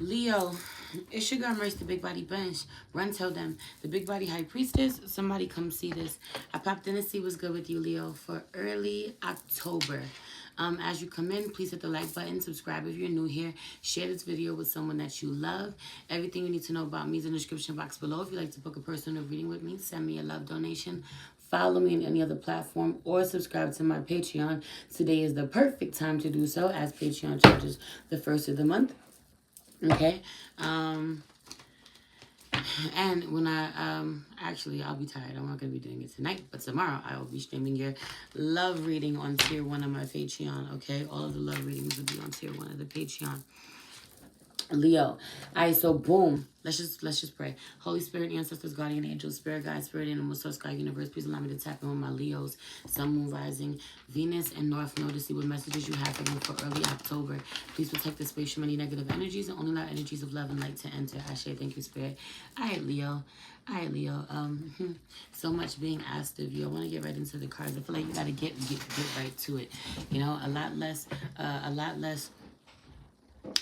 Leo, it's your girl Merce, the Big Body Bunch. Run, tell them. The Big Body High Priestess, somebody come see this. I popped in to see what's good with you, Leo, for early October. As you come in, please hit the like button, subscribe if you're new here, share this video with someone that you love. Everything you need to know about me is in the description box below. If you'd like to book a personal reading with me, send me a love donation. Follow me on any other platform or subscribe to my Patreon. Today is the perfect time to do so as Patreon charges the first of the month. Okay. And when actually, I'll be tired. I'm not going to be doing it tonight, but tomorrow I will be streaming your love reading on tier 1 of my Patreon. Okay. All of the love readings will be on tier 1 of the Patreon. Leo. All right, so boom. Let's just pray. Holy Spirit, ancestors, guardian angels, spirit guide, spirit animal, source, sky, universe. Please allow me to tap in with my Leos, sun, moon, rising, Venus, and North Node to see what messages you have for them for early October. Please protect the space from any negative energies and only allow energies of love and light to enter. Ashe, thank you, spirit. All right, Leo. All right, Leo. So much being asked of you. I want to get right into the cards. I feel like you got to get right to it. You know, a lot less.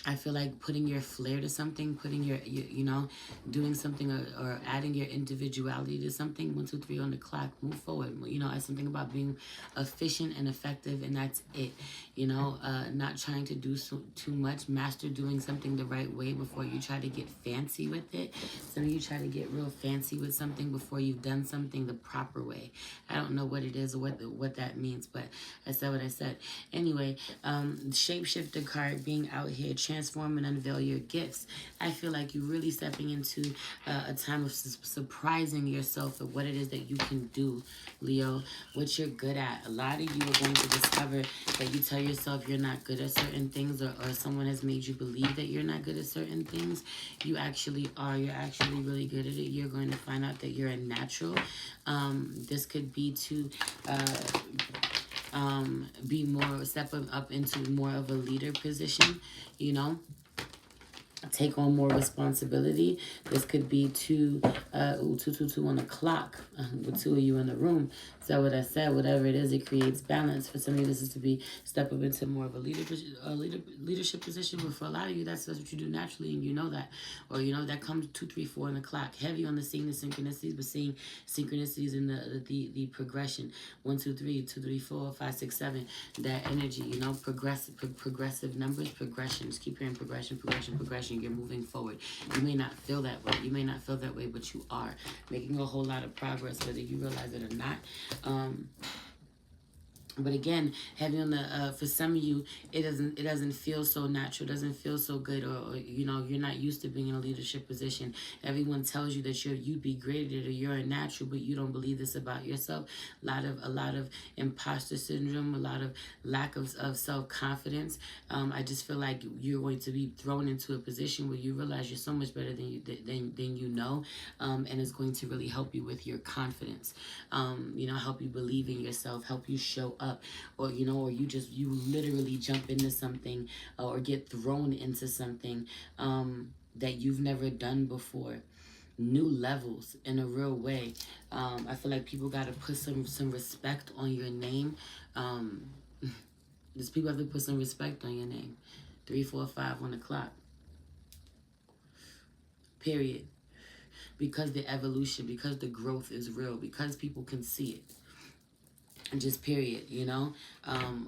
I feel like putting your flair to something, putting your you know, doing something or adding your individuality to something. 1, 2, 3 on the clock. Move forward. You know, it's something about being efficient and effective, and that's it. You know, not trying to do too much. Master doing something the right way before you try to get fancy with it. Some of you try to get real fancy with something before you've done something the proper way. I don't know what it is or what that means, but I said what I said. Anyway, shapeshifter card, being out here, transform and unveil your gifts. I feel like you're really stepping into a time of surprising yourself at what it is that you can do, Leo, what you're good at. A lot of you are going to discover that you tell yourself you're not good at certain things, or someone has made you believe that you're not good at certain things. You actually are. You're actually really good at it. You're going to find out that you're a natural. This could be to be more, step up into more of a leader position, you know, take on more responsibility. This could be two on the clock, with 2 of you in the room. So what I said, whatever it is, it creates balance. For some of you, this is to be step up into more of a leadership position. But for a lot of you, that's what you do naturally, and you know that, or you know that comes 2, 3, 4 on the clock. Heavy on the seeing the synchronicities, but seeing synchronicities in the progression. 1, 2, 3, 2, 3, 4, 5, 6, 7. That energy, you know, progressive numbers, progressions. Keep hearing progression. You're moving forward. You may not feel that way. But you are making a whole lot of progress, whether you realize it or not. But again, heavy on the for some of you, it doesn't feel so natural, doesn't feel so good, or you know, you're not used to being in a leadership position. Everyone tells you that you'd be great at it, or you're a natural, but you don't believe this about yourself. A lot of imposter syndrome, a lot of lack of self-confidence. I just feel like you're going to be thrown into a position where you realize you're so much better than you know, and it's going to really help you with your confidence. You know, help you believe in yourself, help you show up. Or you know, or you literally jump into something, or get thrown into something that you've never done before. New levels in a real way. I feel like people got to put some respect on your name. Just people have to put some respect on your name. 3, 4, 5 on the clock. Period. Because the evolution, because the growth is real, because people can see it. Just period, you know,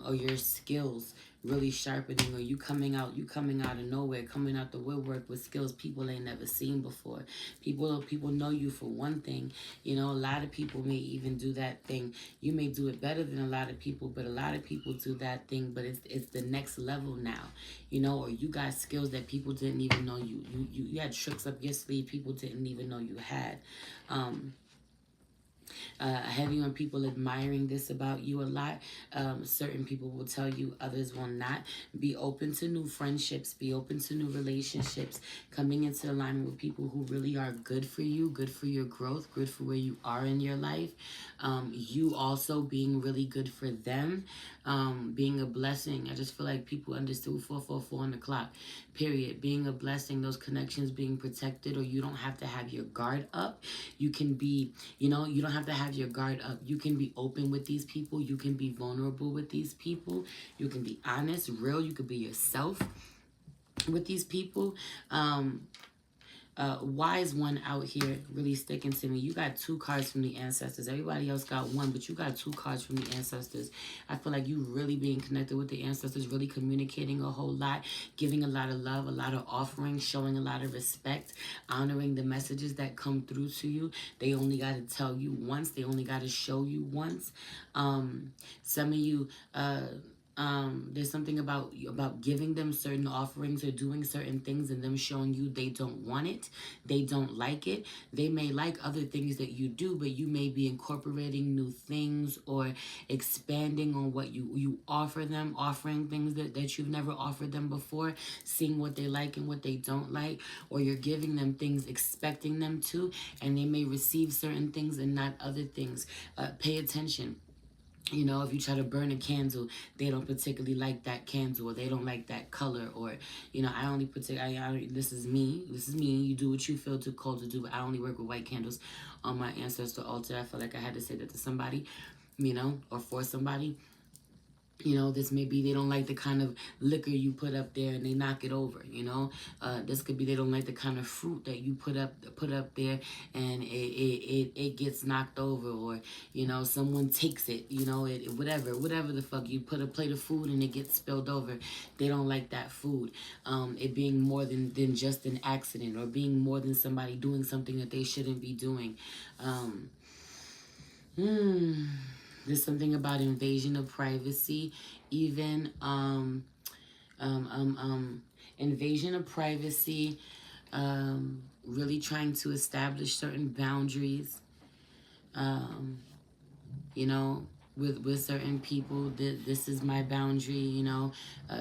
or your skills really sharpening, or you coming out of nowhere, coming out the woodwork with skills people ain't never seen before. People know you for one thing, you know. A lot of people may even do that thing. You may do it better than a lot of people, but a lot of people do that thing, but it's the next level now, you know. Or you got skills that people didn't even know you had tricks up your sleeve people didn't even know you had. Heavy on people admiring this about you a lot. Certain people will tell you, others will not. Be open to new friendships. Be open to new relationships. Coming into alignment with people who really are good for you, good for your growth, good for where you are in your life. You also being really good for them. Being a blessing. I just feel like people understood 444 on the clock. Period. Being a blessing. Those connections being protected, or you don't have to have your guard up. You can be, you know, you don't have to have your guard up. You can be open with these people. You can be vulnerable with these people. You can be honest, real. You can be yourself. with these people, wise one out here really sticking to me. You got 2 cards from the ancestors. Everybody else got 1, but you got 2 cards from the ancestors. I feel like you really being connected with the ancestors, really communicating a whole lot, giving a lot of love, a lot of offering, showing a lot of respect, honoring the messages that come through to you. They only got to tell you once. They only got to show you once. Some of you, there's something about giving them certain offerings or doing certain things and them showing you they don't want it, they don't like it. They may like other things that you do, but you may be incorporating new things or expanding on what you offer them, offering things that you've never offered them before, seeing what they like and what they don't like, or you're giving them things expecting them to, and they may receive certain things and not other things. Pay attention. You know, if you try to burn a candle, they don't particularly like that candle, or they don't like that color, or, you know, I only particularly, this is me, you do what you feel too cold to do, but I only work with white candles on my ancestor altar. I feel like I had to say that to somebody, you know, or for somebody. You know, this may be they don't like the kind of liquor you put up there and they knock it over, you know. This could be they don't like the kind of fruit that you put up there and it gets knocked over, or, you know, someone takes it, you know, whatever the fuck. You put a plate of food and it gets spilled over. They don't like that food. It being more than just an accident, or being more than somebody doing something that they shouldn't be doing. There's something about invasion of privacy, even invasion of privacy, really trying to establish certain boundaries, you know, with certain people. This is my boundary, you know,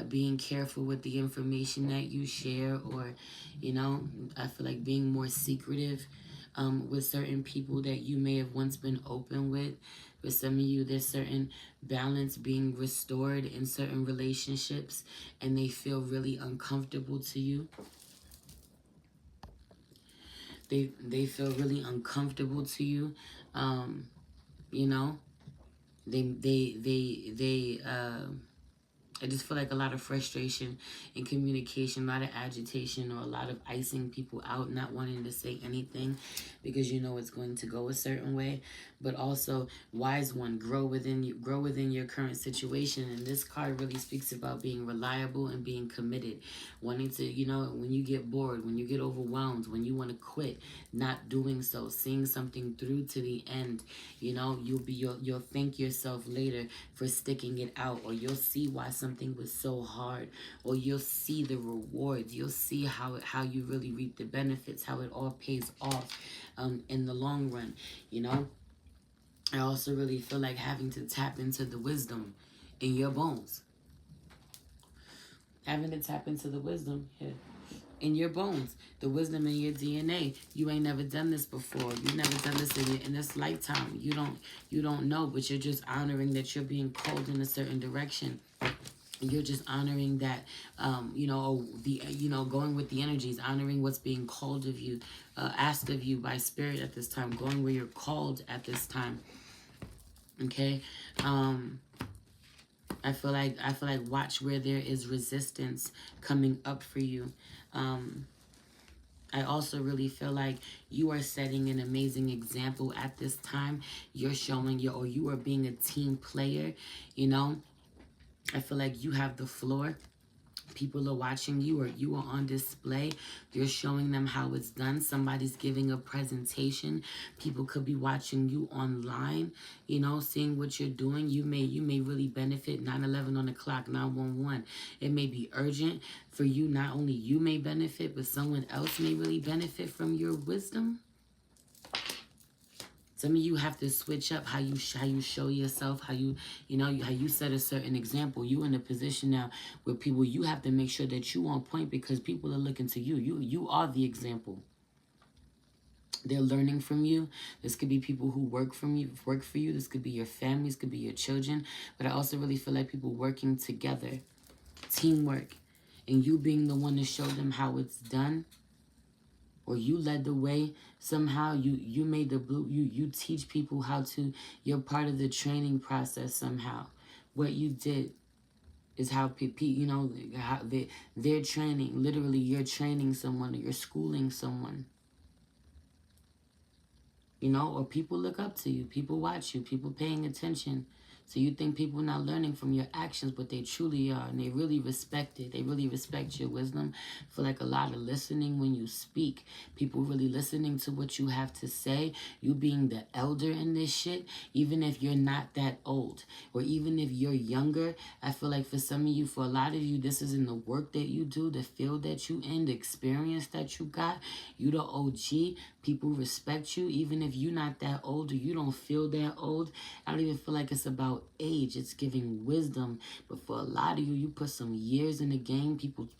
being careful with the information that you share, or, you know, I feel like being more secretive with certain people that you may have once been open with. For some of you, there's certain balance being restored in certain relationships, and they feel really uncomfortable to you. They feel really uncomfortable to you. You know, I just feel like a lot of frustration in communication, a lot of agitation, or a lot of icing people out, not wanting to say anything because you know it's going to go a certain way. But also, wise one, grow within your current situation. And this card really speaks about being reliable and being committed. Wanting to, you know, when you get bored, when you get overwhelmed, when you want to quit, not doing so, seeing something through to the end. You know, you'll thank yourself later for sticking it out, or you'll see why something was so hard, or you'll see the rewards. You'll see how you really reap the benefits, how it all pays off in the long run, you know. I also really feel like having to tap into the wisdom in your bones. Having to tap into the wisdom here in your bones, the wisdom in your DNA. You ain't never done this before. You've never done this in this lifetime. You don't know, but you're just honoring that you're being called in a certain direction. You're just honoring that, you know, going with the energies, honoring what's being called of you, asked of you by spirit at this time, going where you're called at this time. Okay. I feel like watch where there is resistance coming up for you. I also really feel like you are setting an amazing example at this time. You're showing you are being a team player, you know. I feel like you have the floor. People are watching you, or you are on display. You're showing them how it's done. Somebody's giving a presentation. People could be watching you online, you know, seeing what you're doing. You may really benefit. 911 on the clock, 911. It may be urgent for you. Not only you may benefit, but someone else may really benefit from your wisdom. Some of you have to switch up how you show yourself, how you set a certain example. You in a position now where people, you have to make sure that you on point, because people are looking to you. You are the example. They're learning from you. This could be people who work for you. This could be your family. This could be your children. But I also really feel like people working together, teamwork, and you being the one to show them how it's done. Or you led the way somehow. You made the blue. You teach people how to. You're part of the training process somehow. What you did is how people, you know, how they're training. Literally, you're training someone, or you're schooling someone. You know, or people look up to you, people watch you, people paying attention. So you think people not learning from your actions, but they truly are, and they really respect it. They really respect your wisdom. For like a lot of listening when you speak, people really listening to what you have to say. You being the elder in this shit, even if you're not that old, or even if you're younger. I feel like for some of you, for a lot of you, this is in the work that you do, the field that you in, the experience that you got. You the OG. People respect you, even if you're not that old or you don't feel that old. I don't even feel like it's about age. It's giving wisdom. But for a lot of you, you put some years in the game. People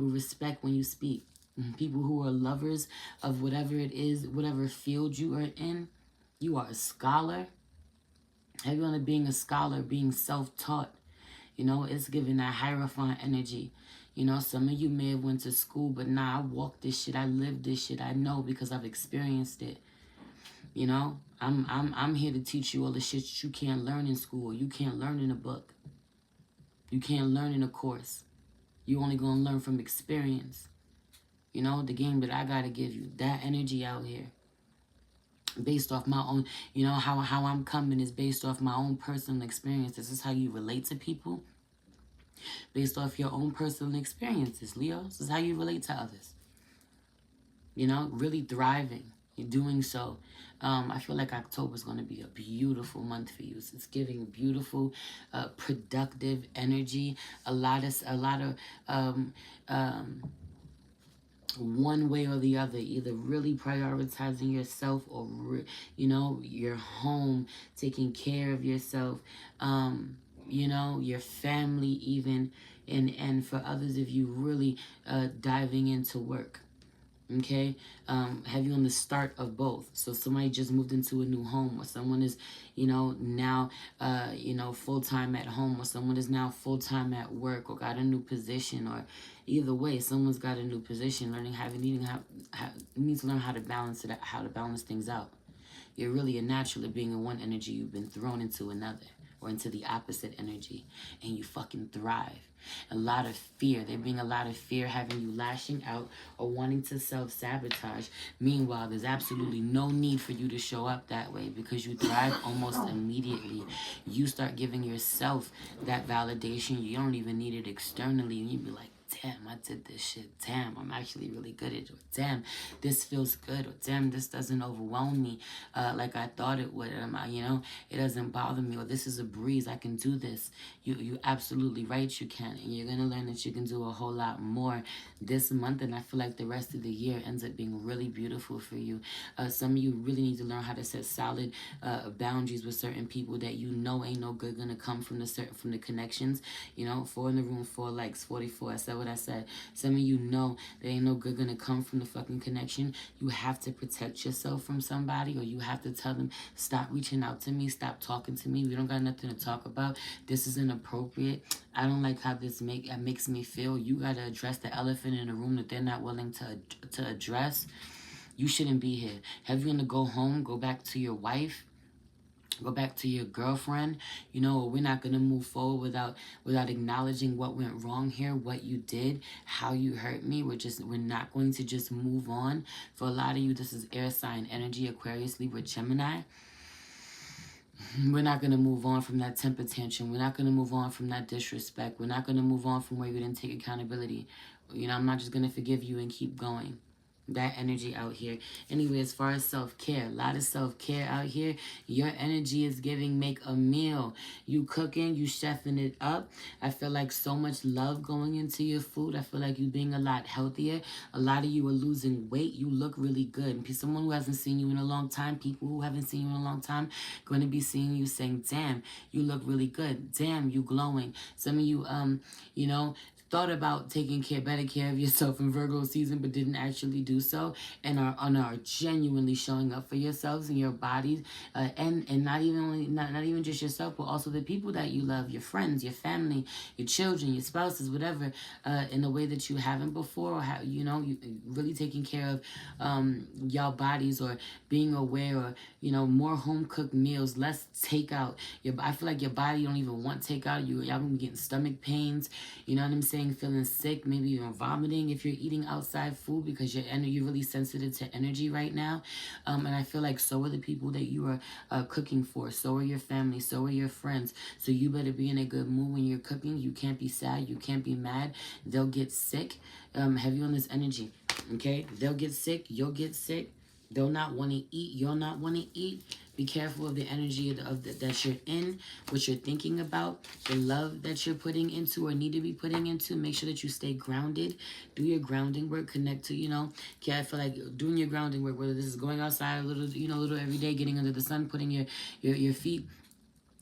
respect when you speak. People who are lovers of whatever it is, whatever field you are in. You are a scholar. Everyone being a scholar, being self-taught. You know, it's giving that Hierophant energy. You know, some of you may have went to school, but nah, I walked this shit. I lived this shit. I know because I've experienced it. You know, I'm here to teach you all the shit that you can't learn in school. You can't learn in a book. You can't learn in a course. You only gonna learn from experience. You know, the game that I gotta give you, that energy out here, based off my own, you know, how I'm coming is based off my own personal experience. This is how you relate to people, based off your own personal experiences, Leo. This is how you relate to others. You know, really thriving. You're doing so. I feel like October is going to be a beautiful month for you. It's giving beautiful, productive energy. A lot of one way or the other, either really prioritizing yourself, or you know, your home, taking care of yourself, you know, your family even, and for others of you, really diving into work. Okay, have you on the start of both? So somebody just moved into a new home, or someone is, you know, now, you know, full-time at home, or someone is now full-time at work, or got a new position, or either way, someone's got a new position, learning needs to learn how to balance it, how to balance things out. You're really a natural at being in one energy. You've been thrown into another, or into the opposite energy, and you fucking thrive. A lot of fear. There being a lot of fear having you lashing out or wanting to self-sabotage. Meanwhile, there's absolutely no need for you to show up that way, because you thrive almost immediately. You start giving yourself that validation. You don't even need it externally, and you be like, damn, I did this shit. Damn, I'm actually really good at it. Or damn, this feels good. Or damn, this doesn't overwhelm me like I thought it would. You know, it doesn't bother me. Or this is a breeze. I can do this. You absolutely right. You can, and you're gonna learn that you can do a whole lot more this month. And I feel like the rest of the year ends up being really beautiful for you. Some of you really need to learn how to set solid boundaries with certain people that you know ain't no good gonna come from the connections. You know, 4 in the room, 4 likes, 44. I said what I said. Some of you know there ain't no good gonna come from the fucking connection. You have to protect yourself from somebody, or you have to tell them, stop reaching out to me, stop talking to me. We don't got nothing to talk about. This is inappropriate. I don't like how this makes me feel. You gotta address the elephant in the room that they're not willing to address. You shouldn't be here. Have you gonna go home, go back to your wife, go back to your girlfriend? You know, we're not going to move forward without acknowledging what went wrong here, what you did, how you hurt me. We're not going to just move on. For a lot of you, this is air sign energy, Aquarius, Libra, Gemini. We're not going to move on from that temper tantrum. We're not going to move on from that disrespect. We're not going to move on from where you didn't take accountability. You know, I'm not just going to forgive you and keep going. That energy out here. Anyway, as far as self-care, a lot of self-care out here. Your energy is giving make a meal. You cooking, you chefing it up. I feel like so much love going into your food. I feel like you being a lot healthier. A lot of you are losing weight. You look really good. And someone who hasn't seen you in a long time, people who haven't seen you in a long time, going to be seeing you saying, damn, you look really good. Damn, you glowing. Some of you, you know, thought about taking better care of yourself in Virgo season, but didn't actually do so, and are genuinely showing up for yourselves and your bodies, and not even just yourself, but also the people that you love, your friends, your family, your children, your spouses, whatever, in a way that you haven't before, or you really taking care of y'all bodies, or being aware, or more home cooked meals, less takeout. I feel like your body don't even want takeout. Y'all gonna be getting stomach pains. You know what I'm saying? Feeling sick, maybe even vomiting if you're eating outside food, because you're really sensitive to energy right now. And I feel like so are the people that you are cooking for. So are your family. So are your friends. So you better be in a good mood when you're cooking. You can't be sad. You can't be mad. They'll get sick. Have you on this energy? Okay? They'll get sick. You'll get sick. They'll not want to eat. You'll not want to eat. Be careful of the energy that you're in, what you're thinking about, the love that you're putting into or need to be putting into. Make sure that you stay grounded. Do your grounding work. Connect to, I feel like doing your grounding work, whether this is going outside a little every day, getting under the sun, putting your feet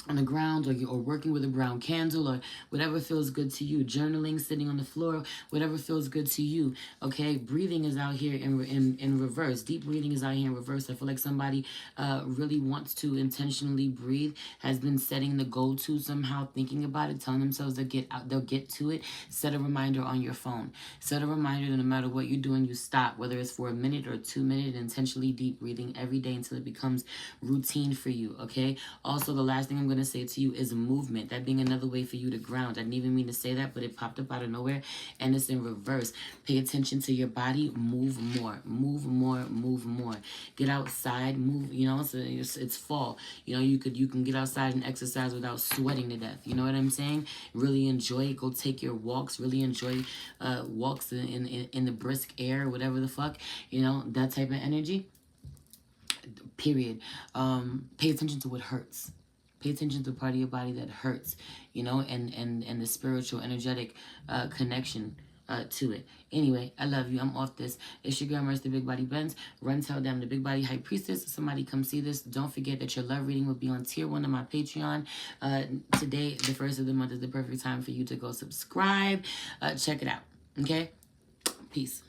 on the ground, or working with a brown candle, or whatever feels good to you. Journaling, sitting on the floor, whatever feels good to you. Okay, breathing is out here in reverse. Deep breathing is out here in reverse. I feel like somebody really wants to intentionally breathe, has been setting the goal to somehow, thinking about it, telling themselves they'll get to it. Set a reminder on your phone. Set a reminder that no matter what you're doing, you stop, whether it's for a minute or 2 minutes, intentionally deep breathing every day until it becomes routine for you. Okay. Also, the last thing I'm going to say to you is movement. That being another way for you to ground. I didn't even mean to say that, but it popped up out of nowhere, and it's in reverse. Pay attention to your body. Move more. Move more. Move more. Get outside. Move. It's fall. You can get outside and exercise without sweating to death. You know what I'm saying? Really enjoy it. Go take your walks. Really enjoy walks in the brisk air, whatever the fuck. That type of energy. Period. Pay attention to what hurts. Pay attention to the part of your body that hurts, and the spiritual, energetic connection to it. Anyway, I love you. I'm off this. It's your girl, Mercy Big Body Benz. Run tell them the Big Body High Priestess. Somebody come see this. Don't forget that your love reading will be on tier 1 of my Patreon. Today, the first of the month, is the perfect time for you to go subscribe. Check it out. Okay? Peace.